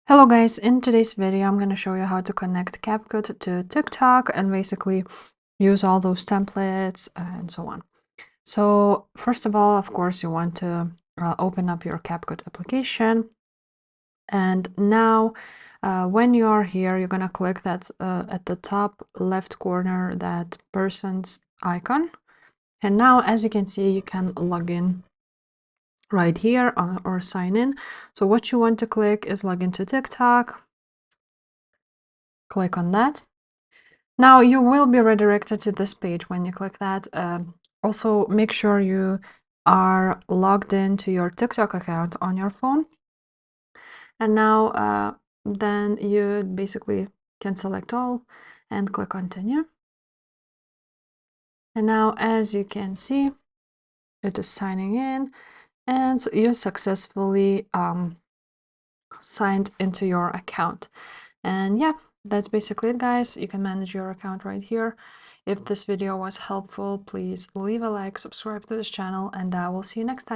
Hello guys, in today's video I'm going to show you how to connect CapCut to TikTok and basically use all those templates and so on. So first of all, of course, you want to open up your CapCut application. And now when you are here, you're going to click that at the top left corner, that person's icon. And now, as you can see, you can log in right here or sign in. So what you want to click is log into TikTok. Click on that. Now you will be redirected to this page when you click that. Also, make sure you are logged into your TikTok account on your phone. And now then you basically can select all and click continue. And now, as you can see, it is signing in and you successfully signed into your account. And yeah, that's basically it, guys. You can manage your account right here. If this video was helpful, please leave a like, subscribe to this channel, and I will see you next time.